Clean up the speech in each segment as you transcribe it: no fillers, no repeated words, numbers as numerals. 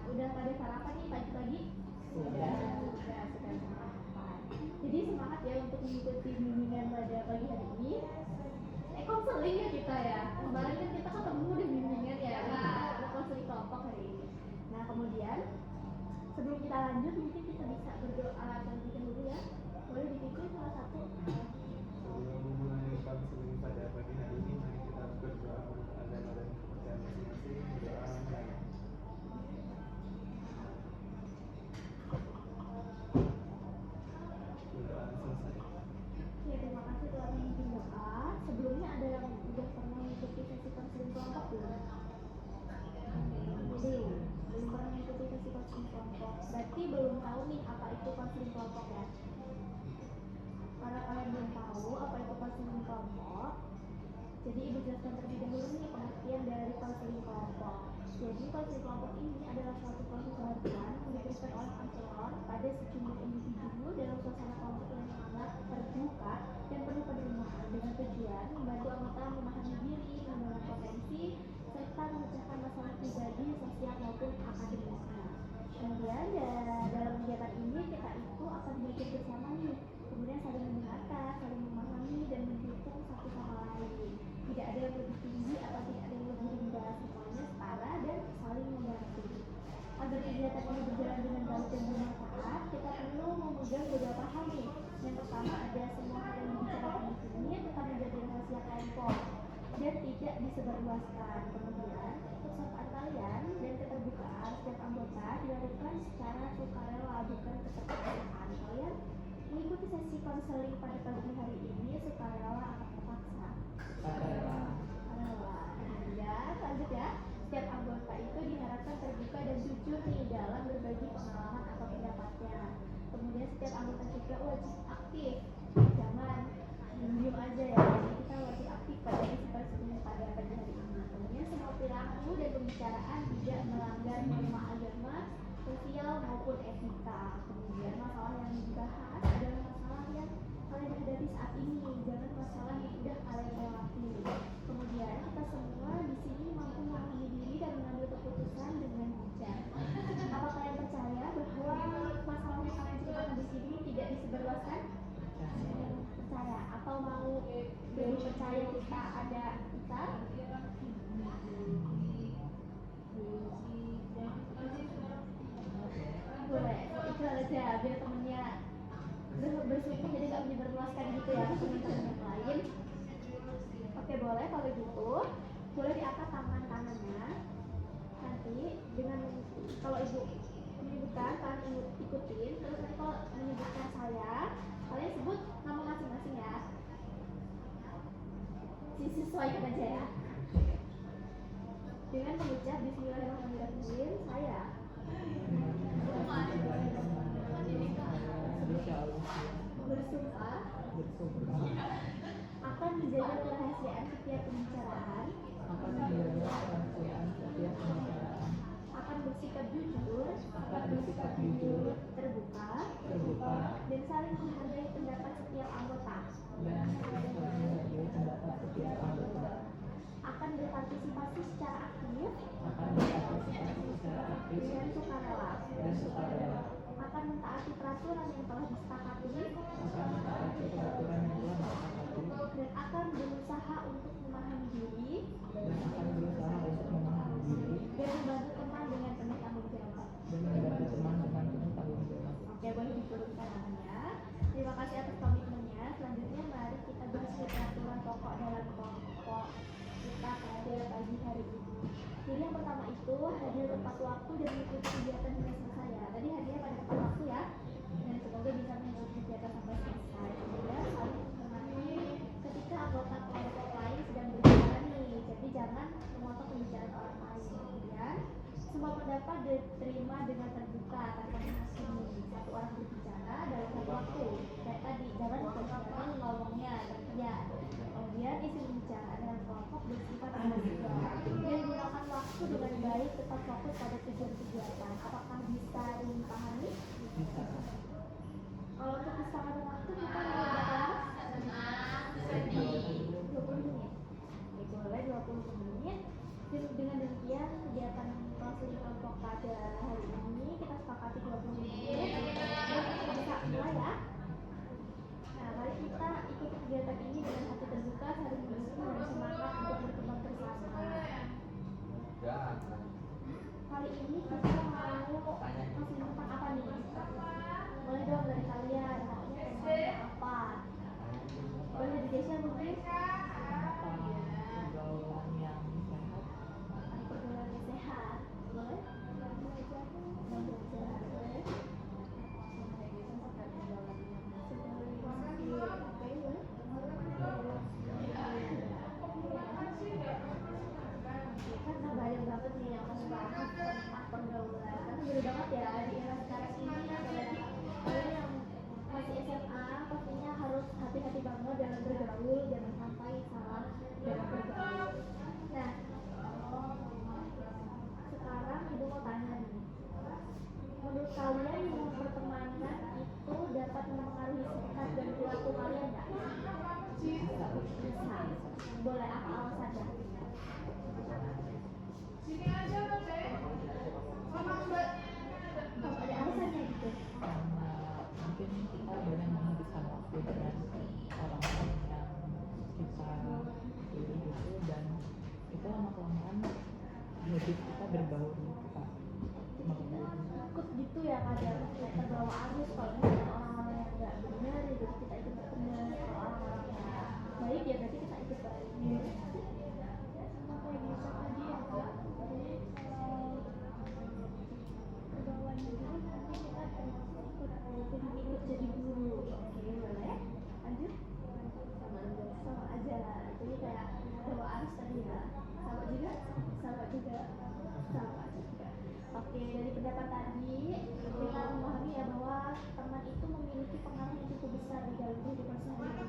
udah pada sarapan nih pagi-pagi? Sudah sarapan. Jadi semangat ya untuk mengikuti bimbingan pada pagi hari ini. Konseling ya kita ya. Kemarin kan kita ketemu di bimbingan ya. Ada konseling kelompok hari ini. Nah kemudian sebelum kita lanjut mungkin kita bisa berdoa terlebih dahulu ya. Boleh dipimpin salah satu. Sebelum memulai konseling pada pagi hari ini, mari kita berdoa untuk agama dan kepercayaan masing-masing. Berdoa mulai. Berdoa selesai. Ya, terima kasih telah memimpin doa. Sebelumnya ada yang sudah pernah mengikuti sesi konseling kelompok belum? Belum pernah mengikuti sesi konseling kelompok. Berarti belum tahu nih apa itu konseling kelompok ya. Karena kalian belum tahu apa itu konseling kelompok, jadi ibu jelaskan terlebih dahulu nih pengertian dari konseling kelompok. Jadi konseling kelompok ini adalah suatu proses bantuan yang diberikan oleh konselor pada sejumlah individu dalam suasana kelompok yang sangat terbuka dan penuh penerimaan dengan tujuan membantu anggota memahami diri, mengenal potensi, serta memecahkan masalah pribadi, sosial maupun akademisnya. Kemudian dalam kegiatan ini kita itu akan belajar bersama nih, kemudian saling mendengarkan, saling memahami dan mendukung satu sama lain. Tidak ada yang lebih tinggi atau tidak ada yang lebih rendah, semuanya setara dan saling membantu. Agar kegiatan ini berjalan dengan baik dan bermanfaat, kita perlu memegang beberapa hal nih. Yang pertama ada semua hal yang dibicarakan di sini tetap menjadi rahasia kelompok dan tidak disebarluaskan. Kemudian keikutsertaan kalian dan keterbukaan setiap anggota dilakukan secara sukarela, bukan keterpaksaan. Kalian mengikuti sesi konseling pada pagi hari ini sukarela atau terpaksa? Sukarela. Kemudian lanjut ya. Setiap anggota itu diharapkan terbuka dan jujur nih dalam berbagi pengalaman atau pendapatnya. Kemudian setiap anggota juga wajib aktif, jangan diam aja ya. Jadi kita wajib aktif pada sesi pada pagi hari ini. Kemudian semua perilaku dan pembicaraan tidak melanggar norma agama, sosial maupun etika. Kemudian masalah yang dibahas adalah masalah yang kalian hadapi saat ini, jangan masalah yang sudah kalian lewati. Kemudian kita semua di sini mampu memahami diri dan mengambil keputusan dengan bijak. Apa kalian percaya bahwa masalah yang kalian ceritakan di sini tidak disebarluaskan? Percaya atau mau lebih percaya kita ada kita? Boleh, ikut aja biar temennya bersyukur jadi gak menyebarluaskan gitu ya ke teman-teman yang lain. Oke boleh, kalau gitu boleh diangkat tangan-tangannya. Nanti dengan kalau ibu menyebutkan kalian ikutin, terus nanti kalau menyebutkan saya kalian sebut nama masing-masing ya. Sesuaikan aja ya. Dengan mengucap Bismillahirrahmanirrahim, saya bersumpah akan menjaga kerahasiaan setiap pembicaraan, akan bersikap jujur, terbuka, dan saling menghargai pendapat setiap anggota, akan berpartisipasi secara aktif dengan sukarela, akan mentaati peraturan yang telah disepakati, dan akan berusaha untuk memahami diri dan membantu teman dengan penuh tanggung jawab. Oke, boleh diturunkan tangannya. Terima kasih atas komitmennya. Selanjutnya mari kita bahas peraturan pokok dalam kelompok kita pada pagi hari ini. Jadi yang pertama itu hadir tepat waktu dan mengikuti kegiatan hingga selesai ya. Tadi hadirnya pada tepat waktu ya. Dan semoga bisa mengikuti kegiatan sampai selesai. Kemudian saling menghormati ketika anggota kelompok lain sedang berbicara nih. Jadi jangan memotong pembicaraan orang lain. Kemudian semua pendapat diterima dengan terbuka tanpa menghakimi. Satu orang berbicara dalam satu waktu. Kayak tadi, jangan kebanyakan ngomongnya, kerja. Kemudian isi pembicaraan dalam kelompok bersifat terbuka. Dan gunakan waktu dengan baik, tetap fokus pada tujuan kegiatan. Apakah bisa dipahami? Bisa. Kalau untuk kesepakatan waktu kita menggunakan 20 menit. Oke, boleh 20 menit. Dengan demikian kegiatan konseling kelompok pada hari boleh, apa alasannya? Kalau ada alasannya gitu. Karena mungkin kita banyak menghabiskan waktu dengan orang-orang yang kita pilih gitu, dan itu lama-kelamaan habit kita berbaur gitu Kak. Takut gitu ya kadang kayak terbawa arus. Kalau misalnya orang-orang yang nggak benar ya jadi kita ikut benar, kalau orang-orang yang baik ya berarti kita ikut baik. Sama kayak gitu tadi ya Kak, jadi pergaulan itu nanti kita Ikut jadi guru. Oke, boleh lanjut. Sama aja, jadi kayak bawa arus tadi ya. Sama juga. Oke, dari pendapat tadi kita memahami ya bahwa teman itu memiliki pengaruh yang cukup besar di dalam kehidupan sehari-hari.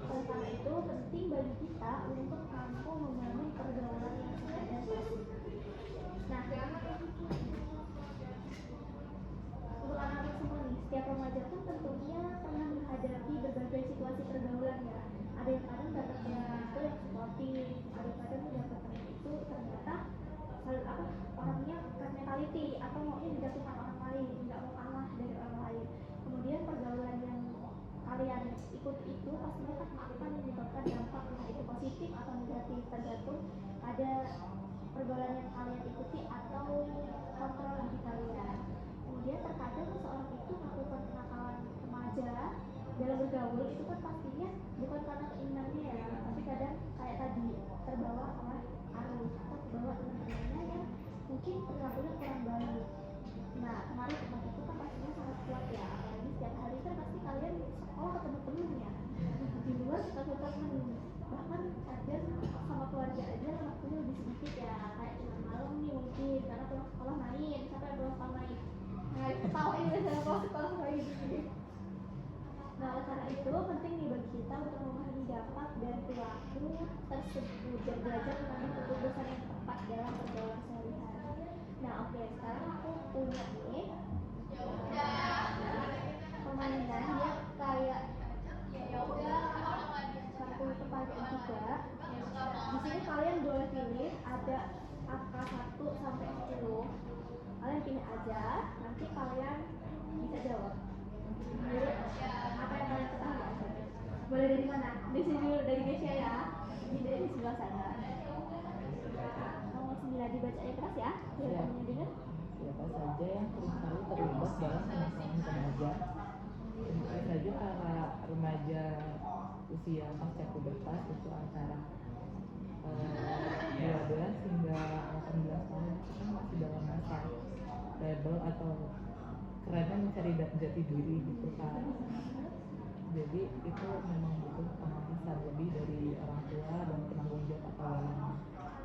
Oleh karena itu penting bagi kita untuk mampu membangun pergaulan yang sehat dan positif. Nah, untuk anak-anak semua nih, setiap remaja pun tentunya pernah menghadapi berbagai situasi pergaulan ya. Ada yang kadang dapat teman itu yang sportif, ada yang kadang dapat teman itu ternyata orangnya bukan mentality atau maunya menjatuhkan orang lain, nggak mau kalah dari orang lain. Kemudian pergaulan yang kalian ikut itu pastinya kan akan menyebabkan dampak entah itu positif atau negatif, tergantung ada pergaulan yang kalian ikuti atau kontrol diri kalian. Kemudian terkadang seseorang itu melakukan kenakalan remaja dalam bergaul itu kan pastinya bukan karena keinginannya ya, tapi kadang kayak tadi terbawa oleh arus atau terbawa teman-temannya yang mungkin perilakunya kurang baik. Nah, pengaruh teman itu kan pastinya sangat kuat ya, apalagi setiap hari kan pasti kalian sekolah ketemu temennya, di luar ketemu temen, bahkan kadang sama keluarga aja waktunya lebih sedikit ya, kayak cuma malam nih mungkin karena pulang sekolah main, siapa yang pulang sekolah main? Nah, itu tahu ini biasanya pulang sekolah kayak gitu. Nah, oleh karena itu penting nih bagi kita untuk memahami dampak dan perilaku tersebut dan belajar mengambil keputusan yang tepat dalam pergaulan sehari-hari. Nah, oke, sekarang aku punya nih permainan dia kayak satu pertanyaan juga. Di sini kalian boleh pilih ada angka 1 sampai 10. Kalian pilih aja, nanti kalian bisa jawab. Apa yang kalian ketahui aja. Boleh dari mana? Di sini dulu, dari Gesia ya. Ini dari sebelah sana. Nomor 9 dibaca ya keras ya. Biar temennya dengar. Siapa saja yang seringkali terlibat dalam kenakalan remaja? Tentu saja para remaja usia pasca pubertas itu antara 12 hingga 18 tahun itu kan masih dalam masa rebel atau kerennya mencari jati diri gitu kan. Jadi itu memang butuh pengawasan lebih dari orang tua dan penanggung jawab atau lainnya.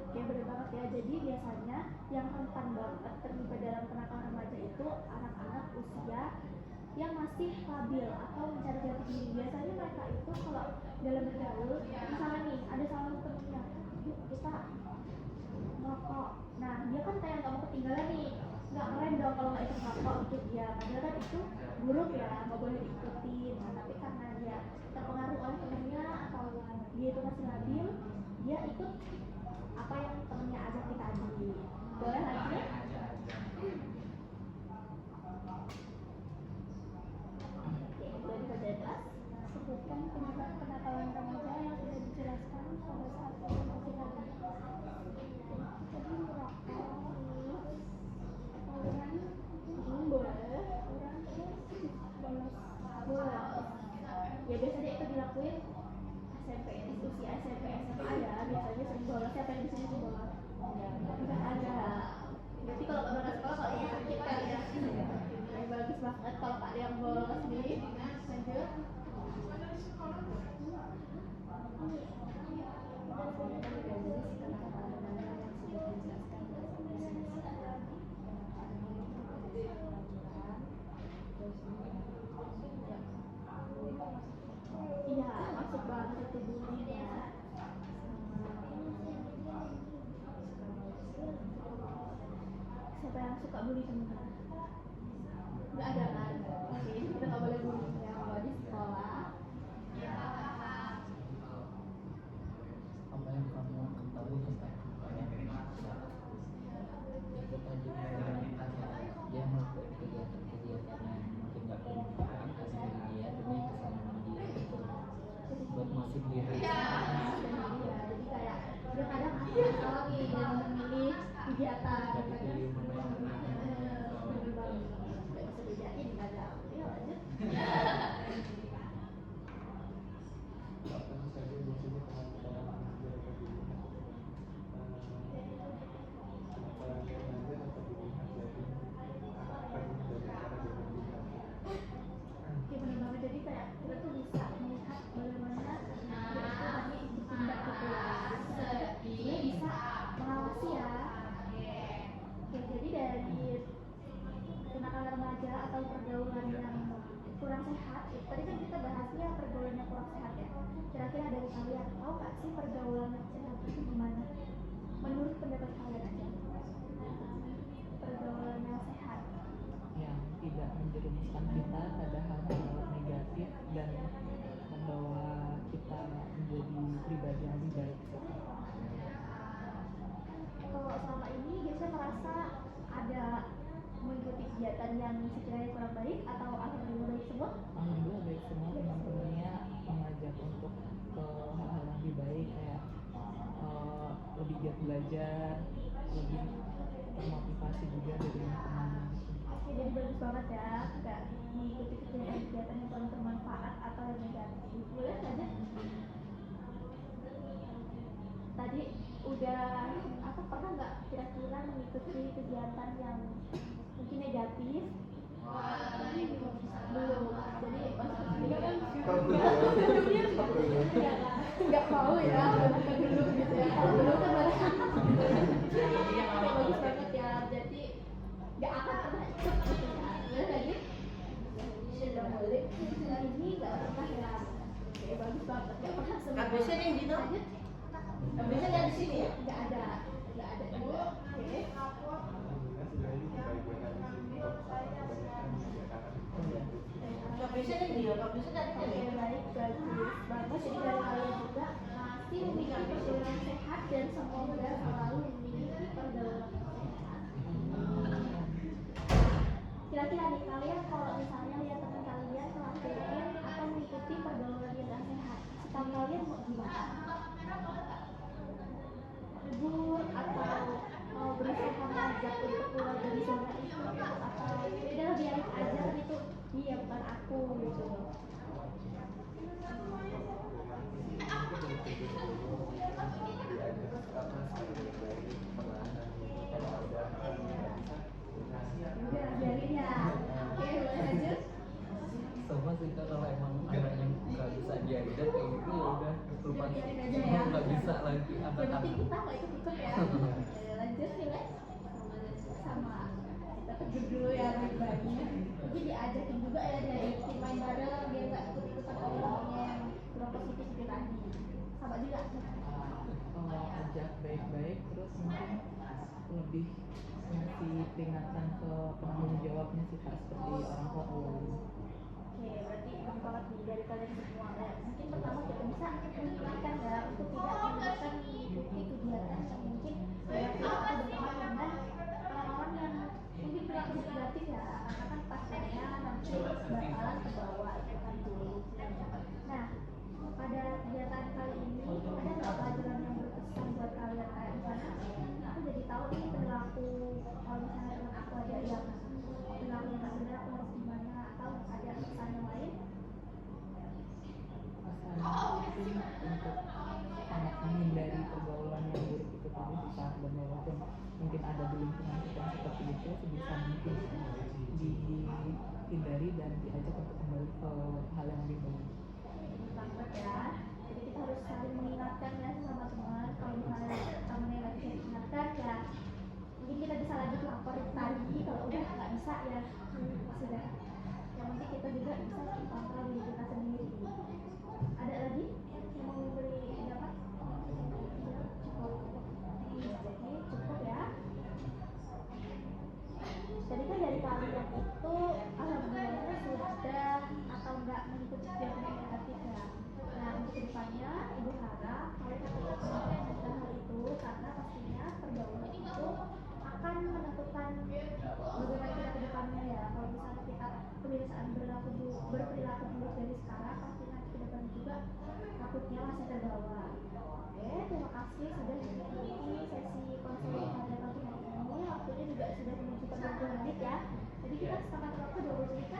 Oke, benar banget ya. Jadi biasanya yang rentan banget terlibat dalam kenakalan remaja itu anak-anak usia yang masih labil atau mencari jati diri. Biasanya mereka itu kalau dalam bergaul, misalnya nih ada salah satu temennya, yuk kita merokok. Nah, dia kan kayak nggak mau ketinggalan nih, nggak keren dong kalau nggak ikut merokok ikut dia. Padahal kan itu buruk ya, nggak boleh diikutin. Nah, tapi karena dia terpengaruh oleh temennya atau dia itu masih labil, dia ikut apa yang temennya ajakin tadi. Boleh lanjut? Oke, boleh dibaca ya kelas? sebutkan penyebab kenakalan remaja yang sudah dijelaskan pada saat presentasi tadi. Jadi merokok, tawuran, Boleh. tawuran terus bolos. Bolos. Ya biasanya itu dilakuin SMP, usia SMP, SMA ya. Biasanya sering bolos. Siapa yang di sini sering bolos? Enggak ada. Berarti kalau nggak berangkat sekolah kalau sakit kali ya. Bagus banget kalau Kak yang bolos nih. Lanjut. Iya, masuk banget itu bullying ya. Siapa yang suka bully temennya? Nggak ada kan? Oke, kita nggak boleh bullying ya kalau di sekolah. bagus kan yang bisa ikut aja dia melakukan kegiatan-kegiatan yang mungkin nggak bermanfaat bagi dia demi kesenangan dia gitu buat masuk diri Jadi kayak dia kadang aku salah nih dalam memilih kegiatan. tapi pilih mana yang Bener banget. Nggak bisa bedain kadang. Ya lanjut. Apa saja biasanya kalau belajar atau dilihat antara belajar atau dilihat dari akan dari cara dia bertindak. Oke, bener banget. Jadi kayak kita tuh bisa melihat bagaimana dia itu hanya bertindak gitu ya. Dia bisa mengawasi ya. Oke, jadi dari kenakalan remaja atau pergaulan yang kurang sehat, tadi kan kita bahasnya pergaulan yang kurang sehat ya. Kira-kira dari kalian tahu nggak sih pergaulan yang sehat itu gimana? Menurut pendapat kalian aja. Pergaulan yang sehat. yang tidak menjerumuskan kita pada hal-hal negatif dan membawa kita menjadi pribadi yang lebih baik. Kalau selama ini biasanya merasa ada mengikuti kegiatan yang sekiranya kurang baik atau alhamdulillah baik semua? Alhamdulillah baik semua, teman-temannya mengajak untuk ke hal-hal yang lebih baik kayak lebih giat belajar, lebih termotivasi juga dari teman-teman. Oke, jadi bagus banget ya, nggak mengikuti kegiatan-kegiatan yang kurang bermanfaat atau yang negatif. Boleh saja. Tadi udah apa pernah nggak kira-kira mengikuti kegiatan yang mungkin negatif? Belum. Jadi maksudnya kan nggak mau ya, dulu gitu ya. Kalau dulu kan bagus banget ya. Jadi nggak akan pernah ikut gitu ya. Ya tadi sudah boleh. Ini nggak pernah ya. Oke, bagus banget. Nggak pernah semua. Nggak bisa nih gitu. Lanjut. Nggak bisa nggak di sini ya? Nggak ada juga. Oke. Alhamdulillah sejauh ini baik-baik aja sih untuk kebanyakan kegiatan positif. Nggak bisa nih dia, nggak bisa nggak di Oke, sini. baik, bagus. Bagus, jadi dari kalian juga masih memiliki pergaulan sehat dan semoga selalu memiliki pergaulan sehat. Kira-kira nih kalian kalau misalnya lihat teman kalian ngelakuin atau mengikuti pergaulan yang gak sehat, sikap kalian mau gimana? Tegur atau mau berusaha mengajak untuk keluar dari zona itu atau udah biarin aja kan itu dia bukan aku gitu. Udah biarin ya. Oke, boleh lanjut. sama sih Kak, kalau emang anaknya nggak bisa diajak kayak gitu ya udah lupa Biarin aja ya. nggak bisa lagi Yang angkat penting tangan. kita nggak ikut-ikut ya. Oke, lanjut Vile. Sama kita tegur dulu ya baik-baiknya. Jadi diajakin juga ya diajakin main bareng biar nggak ikut-ikutan orangnya yang kurang positif itu tadi. Sama juga. Ajak baik-baik, terus mungkin lebih ngasih peringatan ke penanggung jawabnya sih Kak, seperti orang tua awal. Oke, berarti bagus banget nih dari kalian semua ya. Mungkin pertama kita bisa mengingatkan ya untuk tidak meneruskan mengikuti kegiatan yang mungkin kita berteman dengan orang-orang yang mungkin perilaku negatif ya, karena kan pastinya nanti bakalan terbawa itu kan dulu. Nah, pada kegiatan kali ini ada nggak pelajaran yang berkesan buat kalian kayak misalnya aku jadi tahu nih perilaku kalau misalnya teman aku ada yang perilaku yang nggak benar aku harus gimana atau ada pesan yang lain? Pesan untuk sangat menghindari pergaulan yang buruk itu tadi sih Kak, dan walaupun mungkin ada di lingkungan kita yang seperti itu sebisa mungkin dihindari dan diajak untuk kembali ke hal yang lebih baik. Banget ya. Jadi kita harus saling mengingatkan ya sama teman. Kalau misalnya temennya nggak bisa diingatkan ya, mungkin kita bisa lanjut lapor tadi. Kalau udah nggak bisa ya sudah. Yang penting kita juga bisa kontrol diri kita sendiri. Ada lagi yang mau memberi pendapat? Cukup. Oke, cukup ya. Jadi kan dari kalian itu alhamdulillah sudah atau enggak mengikuti kegiatan yang negatif ya. Nah untuk kedepannya ibu harap kalian tetap konsisten dengan hal itu karena bagaimana kita ke depannya ya. Kalau misalnya kita kebiasaan berperilaku buruk dari sekarang, pasti nanti ke depan juga takutnya masih terbawa. Oke, terima kasih sudah mengikuti sesi konseling pada pagi hari ini. Waktunya juga sudah menunjukkan 20 menit ya. Jadi kita sepakati waktu 20 menit